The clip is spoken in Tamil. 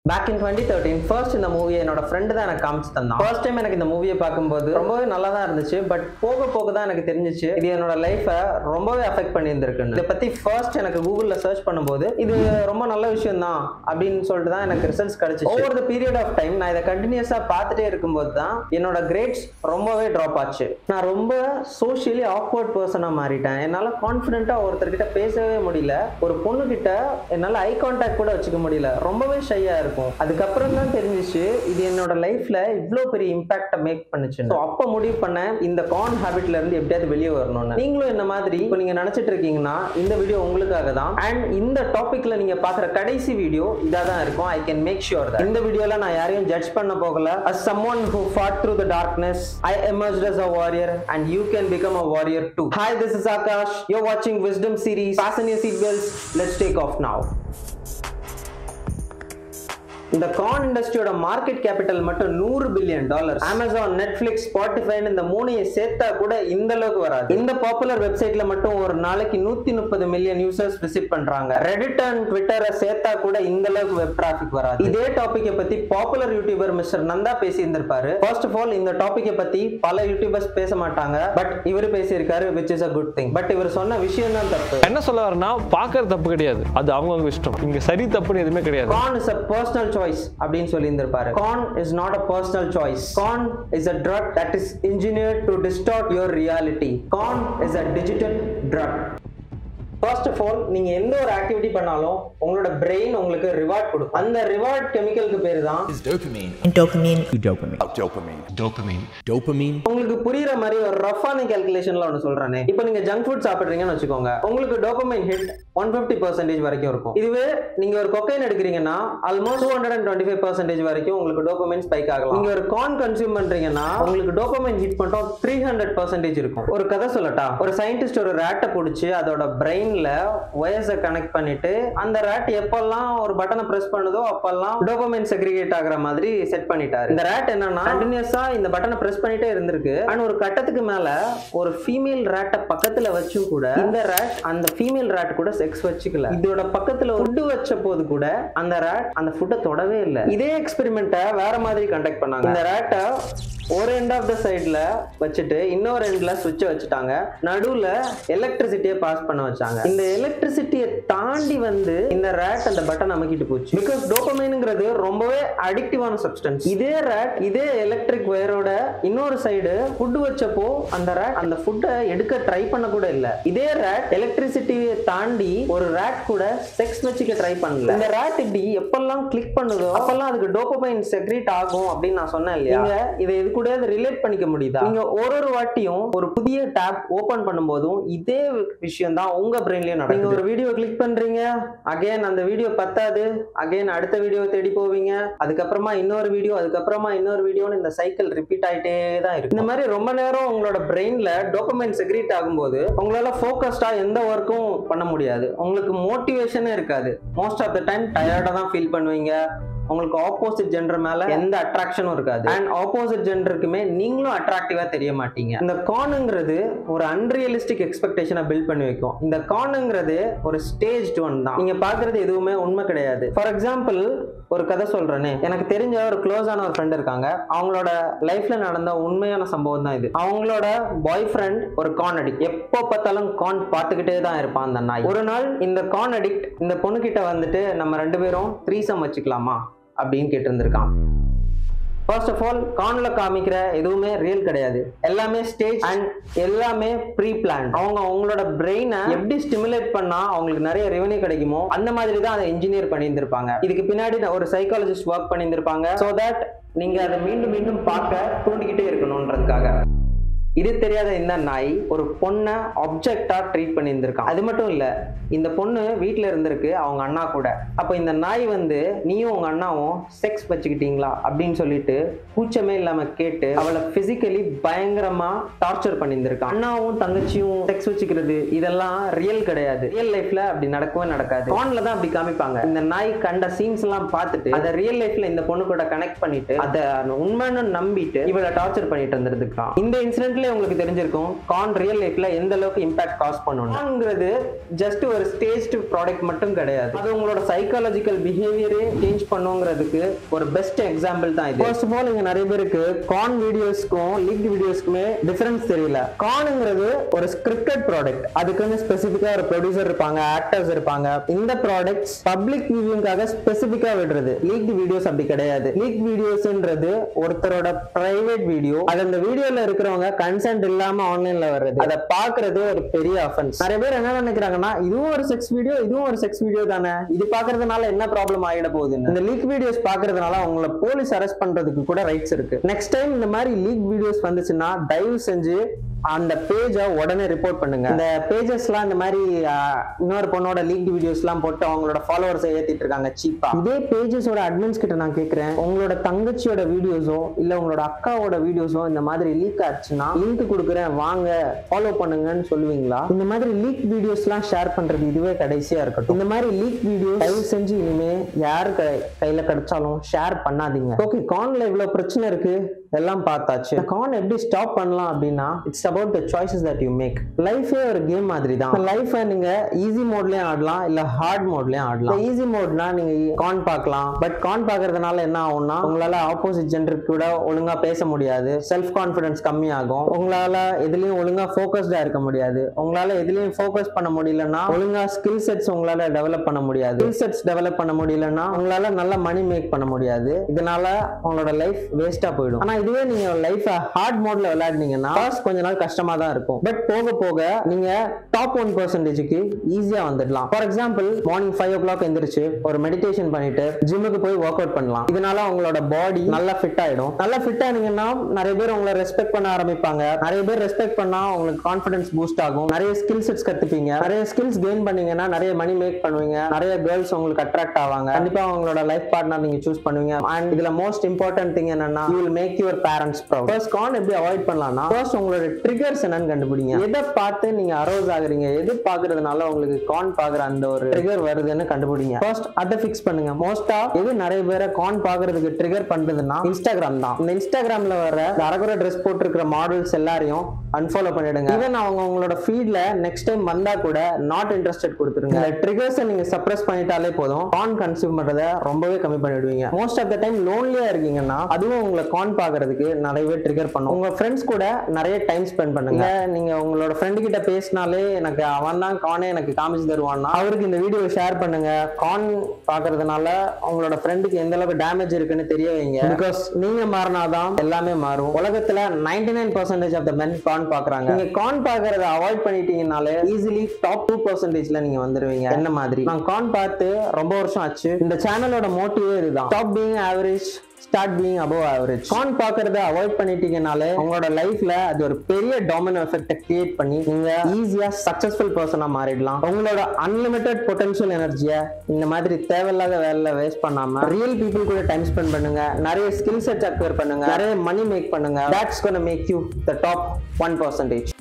Back in 2013, first இந்த மூவி என்னோட ஃப்ரெண்ட் தான் எனக்கு காமிச்சு தந்தான். ஃபர்ஸ்ட் டைம் எனக்கு இந்த மூவியை பார்க்கும்போது ரொம்பவே நல்லா தான் இருந்துச்சு. பட் போக போக தான் எனக்கு தெரிஞ்சிச்சு இது என்னோட லைஃபை ரொம்பவே அஃபெக்ட் பண்ணியிருந்திருக்குன்னு. இதை பத்தி ஃபர்ஸ்ட் எனக்கு கூகுள்ல சர்ச் பண்ணும்போது இது ரொம்ப நல்ல விஷயம் தான் அப்படின்னு சொல்லிட்டு தான் எனக்கு ரிசல்ட்ஸ் கிடைச்சிச்சு. Over the period of time நான் இதை கண்டினியூஸா பார்த்துட்டே இருக்கும்போது தான் என்னோட கிரேட்ஸ் ரொம்பவே ட்ராப் ஆச்சு. நான் ரொம்ப சோஷியலி ஆக்வர்ட் பர்சனா மாறிட்டேன். என்னால கான்ஃபிடென்ட்டா ஒருத்தர்கிட்ட பேசவே முடியல. ஒரு பொண்ணு கிட்ட என்னால ஐ கான்டாக்ட் கூட வச்சுக்க முடியல. ரொம்பவே ஷையா இருக்கும். அதுக்கப்புறம் தான் தெரிஞ்சிச்சு இது என்னோட லைஃப்ல இவ்வளோ பெரிய இம்பாக்டை மேக் பண்ணுச்சு. அப்போ முடிவு பண்ணேன் இந்த கான் ஹேபிட்ல இருந்து எப்படியாவது வெளியே வரணும்னு. நீங்களும் இந்த மாதிரி இப்போ நீங்க நினைச்சிட்டு இருக்கீங்கன்னா இந்த வீடியோ உங்களுக்காக தான். அண்ட் இந்த டாபிக்ல நீங்க பாக்குற கடைசி வீடியோ இதா தான் இருக்கும். I can make sure that இந்த வீடியோல நான் யாரையும் ஜட்ஜ் பண்ண போகல. as someone who fought through the darkness, I emerged as a warrior and you can become a warrior too. Hi, this is Akash. You're watching Wisdom Series. Fasten your seatbelts. Let's take off now. இந்த கான் இண்டஸ்ட்ரியோட மார்க்கெட் கேபிட்டல் மட்டும் $100 பில்லியன். அமேசான், நெட்ஃபிளிக்ஸ், ஸ்பாட்டிஃபை இந்த மூணையை சேர்த்தா கூட இந்த அளவுக்கு வராது. இந்த பாப்புலர் வெப்சைட்ல மட்டும் ஒரு நாளைக்கு 130 மில்லியன் யூசர்ஸ் விசிட் பண்றாங்க. ரெடிட் அண்ட் ட்விட்டரை சேர்த்தா கூட இந்த அளவுக்கு வெப் டிராபிக் வராது. இதே டாபிக்கை பத்தி பாப்புலர் யூடியூபர் மிஸ்டர் நந்தா பேசி இருந்திருப்பாரு. ஃபர்ஸ்ட் ஆஃப் ஆல் இந்த டாபிக்கை பத்தி பல யூடியூபர்ஸ் பேச மாட்டாங்க. பட் இவர் பேசியிருக்காரு, which is a good thing. But இவர் சொன்ன விஷயம் தான் தப்பு. என்ன சொல்ல வரேன்னா பார்க்கறது தப்பு கிடையாது, அது அவங்கவங்க இஷ்டம். இங்க சரி தப்புன்னு எதுவுமே கிடையாது. Con is a personal choice அப்படின்னு சொல்லி இருந்திருப்பாரு. Con is not a personal choice. Con is a drug that is engineered to distort your reality. Con is a digital drug. First of all, நீங்க எந்த ஒரு ஆக்டிவிட்டி பண்ணாலும் உங்களோட பிரெயின் உங்களுக்கு ரிவார்ட் கொடுக்கும். அந்த ரிவார்ட் கெமிக்கலுக்கு பேரு தான் டோபமைன். உங்களுக்கு புரியுற மாதிரி ஒரு ரஃபான கால்குலேஷன்ல ஒன்னு சொல்றேனே. இப்போ நீங்க ஜங்க் ஃபுட் சாப்பிடுறீங்கன்னு வச்சுக்கோங்க. உங்களுக்கு டோபமைன் ஹிட் 150% வரைக்கும் இருக்கும். இதுவே நீங்க ஒரு கொக்கைன் எடுக்கிறீங்கன்னா ஆல்மோஸ்ட் 225% வரைக்கும் உங்களுக்கு டோபமைன் ஸ்பைக் ஆகலாம். நீங்க ஒரு கார்ன் கன்சியூம் பண்றீங்கன்னா உங்களுக்கு டோபமைன் ஹிட் மட்டும் 300% இருக்கும். ஒரு கதை சொல்லட்டா? ஒரு சயின்டிஸ்ட் ஒரு ராட்டை பிடிச்சி அதோட பிரெயின் வயர்ஸை கனெக்ட் பண்ணிட்டு அந்த ராட் எப்பெல்லாம் ஒரு பட்டனை பிரஸ் பண்ணுதோ அப்பெல்லாம் டோபமைன் செக்ரிகேட் ஆகுற மாதிரி செட் பண்ணிட்டாரு. இந்த ராட் என்னன்னா கண்டினியூஸா இந்த பட்டனை பிரஸ் பண்ணிட்டே இருந்திருக்கு. ஆனா ஒரு கட்டத்துக்கு மேல ஒரு ஃபீமேல் ராட்டை பக்கத்துல வச்சும் கூட இந்த ராட் அந்த ஃபீமேல் ராட் கூட செக்ஸ் வச்சுக்கல. இதோட பக்கத்துல ஃபுட் வச்ச போது கூட அந்த ராட் அந்த ஃபுட்டை தொடவே இல்லை. இதே எக்ஸ்பெரிமெண்ட்டை வேற மாதிரி கண்டக்ட் பண்ணாங்க. இந்த ராட்டை ஒரு எண்ட் ஆஃப் த சைட்ல வச்சுட்டு இன்னொரு எண்ட்ல சுவிட்சை வச்சுட்டாங்க. நடுவுல எலக்ட்ரிசிட்டியை பாஸ் பண்ண வச்சாங்க. இந்த எலக்ட்ரிசிட்டியை தாண்டி வந்து இந்த ராட் அந்த பட்டன் அமுக்கிட்டு போச்சு. பிகாஸ் டோபமைன்ங்கிறது ரொம்பவே அடிக்டிவான சப்ஸ்டன்ஸ். இதே ராட் இதே எலக்ட்ரிக் வயரோட இன்னொரு சைடு ஃபுட் வச்சப்போ அந்த ராட் அந்த ஃபுட்டை எடுக்க ட்ரை பண்ண கூட இல்ல. இதே ராட் எலக்ட்ரிசிட்டியை தாண்டி ஒரு ராட் கூட செக்ஸ் வச்சுக்க ட்ரை பண்ணல. இந்த ராட் இப்படி எப்பெல்லாம் கிளிக் பண்ணுதோ அப்பெல்லாம் அதுக்கு டோபமைன் செக்ரீட் ஆகும் அப்படின்னு நான் சொன்னேன் இல்லையா? நீங்க இதை இது கூட ரிலேட் பண்ணிக்க முடியுதா? நீங்க ஒரு வாட்டியும் ஒரு புதிய டாப் ஓபன் பண்ணும்போதும் இதே விஷயம் தான் உங்க பிரெயின்லயே நடக்குது. நீங்க ஒரு வீடியோ கிளிக் பண்றீங்க, அகைன் அந்த வீடியோ பத்தாது, அகைன் அடுத்த வீடியோ தேடி போவீங்க, அதுக்கப்புறமா இன்னொரு வீடியோ, அதுக்கப்புறமா இன்னொரு வீடியோன்னு இந்த சைக்கிள் ரிப்பீட் ஆயிட்டே தான் இருக்கு. இந்த மாதிரி ரொம்ப நேரம் உங்களோட பிரெயின்ல டோபமைன் செக்ரீட் ஆகும்போது உங்களால ஃபோக்கஸ்டா எந்த ஒர்க்கும் பண்ண முடியாது. உங்களுக்கு மோட்டிவேஷனே இருக்காது. மோஸ்ட் ஆஃப் த டைம் டயர்டா தான் ஃபீல் பண்ணுவீங்க. உங்களுக்கு ஆப்போசிட் ஜெண்டர் மேல எந்த அட்ராக்ஷனும் இருக்காது. அண்ட் ஆப்போசிட் ஜெண்டருக்குமே நீங்களும் அட்ராக்டிவா தெரிய மாட்டீங்க. இந்த கான்ங்கிறது ஒரு அன்ரியலிஸ்டிக் எக்ஸ்பெக்டேஷனை பில்ட் பண்ணி வைக்கும். இந்த கான்ங்கிறது ஒரு ஸ்டேஜ் ஒன் தான். நீங்க பாக்குறது எதுவுமே உண்மை கிடையாது. ஃபார் எக்ஸாம்பிள் ஒரு கதை சொல்றேனே. எனக்கு தெரிஞ்ச ஒரு க்ளோஸான ஒரு ஃப்ரெண்ட் இருக்காங்க. அவங்களோட லைஃப்ல நடந்த உண்மையான சம்பவம் தான் இது. அவங்களோட பாய் ஃப்ரெண்ட் ஒரு கான் அடிக்ட். எப்போ பார்த்தாலும் கான் பார்த்துக்கிட்டே தான் இருப்பான் அந்த நாய். ஒரு நாள் இந்த கான் அடிக்ட் இந்த பொண்ணு கிட்ட வந்துட்டு நம்ம 2 பேரும் த்ரீசம் வச்சுக்கலாமா அப்படின்னு கேட்டு இருந்திருக்கான். ஃபர்ஸ்ட் ஆஃப் ஆல் கான்ல காமிக்கிற எதுவுமே ரியல் கிடையாது. எல்லாமே ஸ்டேஜ் அண்ட் எல்லாமே ப்ரீ பிளான். அவங்களோட பிரெயினை எப்படி ஸ்டிமுலேட் பண்ணா அவங்களுக்கு நிறைய ரெவன்யூ கிடைக்குமோ அந்த மாதிரி தான் அதை இன்ஜினியர் பண்ணியிருந்திருப்பாங்க. இதுக்கு பின்னாடி ஒரு சைக்காலஜிஸ்ட் ஒர்க் பண்ணியிருந்திருப்பாங்க. ஸோ தட் நீங்க அதை மீண்டும் மீண்டும் பார்க்க தூண்டிக்கிட்டே இருக்கணும்ன்றதுக்காக. இது தெரியாத இந்த நாய் ஒரு பொண்ணை ஆப்ஜெக்டா ட்ரீட் பண்ணியிருந்திருக்கான். அது மட்டும் இல்ல, இந்த பொண்ணு வீட்டுல இருந்திருக்கு அவங்க அண்ணா கூட. அப்ப இந்த நாய் வந்து நீயும் உங்க அண்ணாவும் செக்ஸ் வச்சுக்கிட்டீங்களா அப்படின்னு சொல்லிட்டு கூச்சமே இல்லாம கேட்டு அவளை பிசிக்கலி பயங்கரமா டார்ச்சர் பண்ணியிருந்திருக்கான். அண்ணாவும் தங்கச்சியும் செக்ஸ் வச்சுக்கிறது இதெல்லாம் ரியல் கிடையாது. ரியல் லைஃப்ல அப்படி நடக்கவே நடக்காது. கான்ல தான் அப்படி காமிப்பாங்க. இந்த நாய் கண்ட சீன்ஸ் எல்லாம் பார்த்துட்டு அதை ரியல் லைஃப்ல இந்த பொண்ணு கூட கனெக்ட் பண்ணிட்டு அதை உண்மைன்னு நம்பிட்டு இவளை டார்ச்சர் பண்ணிட்டு இருந்திருக்கான். இந்த இன்சிடென்ட்ல டைட்டிலே உங்களுக்கு தெரிஞ்சிருக்கும் கான் ரியல் லைஃப்ல எந்த அளவுக்கு இம்பாக்ட் காஸ் பண்ணுங்கிறது ஜஸ்ட் ஒரு ஸ்டேஜ்டு ப்ராடக்ட் மட்டும் கிடையாது. அது உங்களோட சைக்காலஜிக்கல் பிஹேவியரே சேஞ்ச் பண்ணுங்கிறதுக்கு ஒரு பெஸ்ட் எக்ஸாம்பிள் தான் இது. ஃபர்ஸ்ட் ஆஃப் ஆல் இங்க நிறைய பேருக்கு கான் வீடியோஸ்க்கும் லீக் வீடியோஸ்க்குமே டிஃபரன்ஸ் தெரியல. கான்ங்கிறது ஒரு ஸ்கிரிப்டட் ப்ராடக்ட், அதுக்குன்னு ஸ்பெசிஃபிக்கா ஒரு ப்ரொடியூசர் இருப்பாங்க, ஆக்டர்ஸ் இருப்பாங்க. இந்த ப்ராடக்ட்ஸ் பப்ளிக் வியூவிங்காக ஸ்பெசிஃபிக்கா விடுறது. லீக் வீடியோஸ் அப்படி கிடையாது. லீக் வீடியோஸ்ன்றது ஒருத்தரோட பிரைவேட் வீடியோ, அது அந்த வீடியோல இருக்கிறவங்க கன்சென்ட் இல்லாம ஆன்லைன்ல வர்றது, அதை பாக்குறது ஒரு பெரிய அஃபென்ஸ். நிறைய பேர் என்ன நினைக்கிறாங்கன்னா இதுவும் ஒரு செக்ஸ் வீடியோ, இதுவும் ஒரு செக்ஸ் வீடியோ தானே, இது பாக்குறதுனால என்ன ப்ராப்ளம் ஆயிட போகுது. இந்த லீக் வீடியோஸ் பாக்குறதுனால உங்களை போலீஸ் அரெஸ்ட் பண்றதுக்கு கூட ரைட்ஸ் இருக்கு. நெக்ஸ்ட் டைம் இந்த மாதிரி லீக் வீடியோஸ் வந்துச்சுன்னா தயவு செஞ்சு அந்த பேஜை உடனே ரிப்போர்ட் பண்ணுங்க. இந்த பேஜஸ்லாம் இந்த மாதிரி இன்னொரு பொண்ணோட லீக் வீடியோஸ்லாம் போட்டு அவங்களோட ஃபாலோவர்ஸை ஏத்திட்டு இருக்காங்க சீப்பா. இதே பேஜஸோட அட்மின்ஸ் கிட்ட நான் கேட்கிறேன், உங்களோட தங்கச்சியோட வீடியோஸோ இல்ல உங்களோட அக்காவோட வீடியோஸோ இந்த மாதிரி லீக் ஆச்சுன்னா லிங்க் கொடுக்குறேன் வாங்க ஃபாலோ பண்ணுங்கன்னு சொல்லுவீங்களா? இந்த மாதிரி லீக் வீடியோஸ்லாம் ஷேர் பண்றது இதுவே கடைசியா இருக்கட்டும். இந்த மாதிரி லீக் வீடியோ தயவு செஞ்சு இனிமே யாரு கையில கிடைச்சாலும் ஷேர் பண்ணாதீங்க. ஓகே, கான்ல இவ்வளவு பிரச்சனை இருக்கு எல்லாம் பார்த்தாச்சு. கான் எப்படி ஸ்டாப் பண்ணலாம் அப்படின்னா it's about the choices that you make. லைஃபே ஒரு கேம் மாதிரி தான். லைஃபை நீங்க ஈஸி மோட்லயும் ஆடலாம் இல்ல ஹார்ட் மோட்லயும் ஆடலாம். ஈஸி மோட்னா நீங்க கான் பார்க்கலாம், பட் கான் பார்க்கறதுனால என்ன ஆகும்னா உங்களால ஆப்போசிட் ஜெண்டருக்கு கூட ஒழுங்கா பேச முடியாது, செல்ஃப் கான்ஃபிடன்ஸ் கம்மியாகும், உங்களால எதுலயும் ஒழுங்கா ஃபோக்கஸ்டா இருக்க முடியாது. உங்களால எதுலயும் ஃபோக்கஸ் பண்ண முடியலன்னா ஒழுங்கா ஸ்கில் செட்ஸ் உங்களால டெவலப் பண்ண முடியாது. ஸ்கில் செட்ஸ் டெவலப் பண்ண முடியலன்னா உங்களால நல்ல மணி மேக் பண்ண முடியாது. இதனால உங்களோட லைஃப் வேஸ்டா போயிடும். ஆனா இதுவே நீங்க லைஃபை ஹார்ட் மோட்ல விளையாடுனீங்கன்னா கொஞ்ச நாள் கஷ்டமா தான் இருக்கும், பட் போக போக நீங்க டாப் 1%க்கு ஈஸியா வந்துடலாம். ஃபார் எக்ஸாம்பிள் மார்னிங் 5 o'clock எந்திரிச்சு ஒரு மெடிடேஷன் பண்ணிட்டு ஜிம்முக்கு போய் ஒர்க் அவுட் பண்ணலாம். இதனால உங்களோட பாடி நல்லா ஃபிட் ஆயிடும். நல்லா ஃபிட் ஆனீங்கன்னா நிறைய பேர் உங்களை ரெஸ்பெக்ட் பண்ண ஆரம்பிப்பாங்க. நிறைய பேர் ரெஸ்பெக்ட் பண்ணா உங்களுக்கு கான்ஃபிடன்ஸ் பூஸ்ட் ஆகும். நிறைய ஸ்கில் செட்ஸ் கத்துப்பீங்க. நிறைய ஸ்கில்ஸ் கெயின் பண்ணீங்கன்னா நிறைய மணி மேக் பண்ணுவீங்க. நிறைய கேர்ள்ஸ் உங்களுக்கு அட்ராக்ட் ஆவாங்க. கண்டிப்பா உங்களோட லைஃப் பார்ட்னர் நீங்க சூஸ் பண்ணுவீங்க. அண்ட் இதுல மோஸ்ட் இம்பார்ட்டன்ட் திங் என்னன்னா you will make your parents proud. First con எப்படி அவாய்ட் பண்ணலாம்னா ஃபர்ஸ்ட் உங்களோட ட்ரிகர்ஸ் என்னன்னு கண்டுபிடிங்க. எதை பார்த்து நீங்க அரோஸ் ஆகுறீங்க, எது பாக்குறதுனால உங்களுக்கு கான் பாக்குற அந்த ஒரு ட்ரிகர் வருதுன்னு கண்டுபிடிங்க. ஃபர்ஸ்ட் அதை ஃபிக்ஸ் பண்ணுங்க. மோஸ்டா எது நிறைய பேரை கான் பாக்குறதுக்கு ட்ரிகர் பண்றதுன்னா இன்ஸ்டாகிராம் தான். இந்த இன்ஸ்டாகிராம்ல வர அரகுற ட்ரெஸ் போட்டுருக்கிற மாடல்ஸ் எல்லாரையும் அன்ஃபாலோ பண்ணிடுங்க. ஈவன் அவங்க உங்களோட ஃபீட்ல நெக்ஸ்ட் டைம் வந்தா கூட நாட் இன்ட்ரெஸ்டட் கொடுத்துருங்க. இந்த ட்ரிகர்ஸை நீங்க சப்ரஸ் பண்ணிட்டாலே போதும், கான் கன்சியூம் பண்றதை ரொம்பவே கம்மி பண்ணிடுவீங்க. மோஸ்ட் ஆஃப் த டைம் லோன்லியா இருக்கீங்கன்னா அதுவும் உங்களை கான் பாக்குறதுக்கு நிறையவே ட்ரிகர் பண்ணும். உங்க ஃப்ரெண்ட்ஸ் கூட நிறைய டைம் ஸ்பெண்ட் பண்ணுங்க. நீங்க உங்களோட ஃப்ரெண்ட் கிட்ட பேசினாலே எனக்கு அவன் தான் கானே எனக்கு காமிச்சு தருவான்னா அவருக்கு இந்த வீடியோ ஷேர் பண்ணுங்க. கான் பாக்குறதுனால உங்களோட ஃப்ரெண்டுக்கு எந்த அளவுக்கு டேமேஜ் இருக்குன்னு தெரிய வைங்க. பிகாஸ் நீங்க மாறினாதான் எல்லாமே மாறும். உலகத்துல 99% ஆஃப் த மென் கான் பாக்குறாங்க. நீங்க கான் பாக்குறத அவாய்ட் பண்ணிட்டீங்கனாலே ஈஸிலி டாப் 2%ல நீங்க வந்துருவீங்க. என்ன மாதிரி நான் கான் பார்த்து ரொம்ப வருஷம் ஆச்சு. இந்த சேனலோட மோட்டிவே இதுதான், stop being average, start being above average. Con பாக்குறத அவாய்ட் பண்ணிட்டீங்கனாலே உங்களோட லைஃப்ல அது ஒரு பெரிய டாமினோ எஃபெக்ட் கிரியேட் பண்ணி நீங்க ஈஸியா சக்சஸ்ஃபுல் பர்சனா மாறிடலாம். உங்களோட அன்லிமிட்டட் பொட்டன்ஷியல் எனர்ஜியை இந்த மாதிரி தேவையில்லாத வேலையில வேஸ்ட் பண்ணாம ரியல் பீப்புள் கூட டைம் ஸ்பெண்ட் பண்ணுங்க. நிறைய ஸ்கில் செட்ஸ் அக்வயர் பண்ணுங்க. நிறைய மணி மேக் பண்ணுங்க. That's gonna make you the top 1%.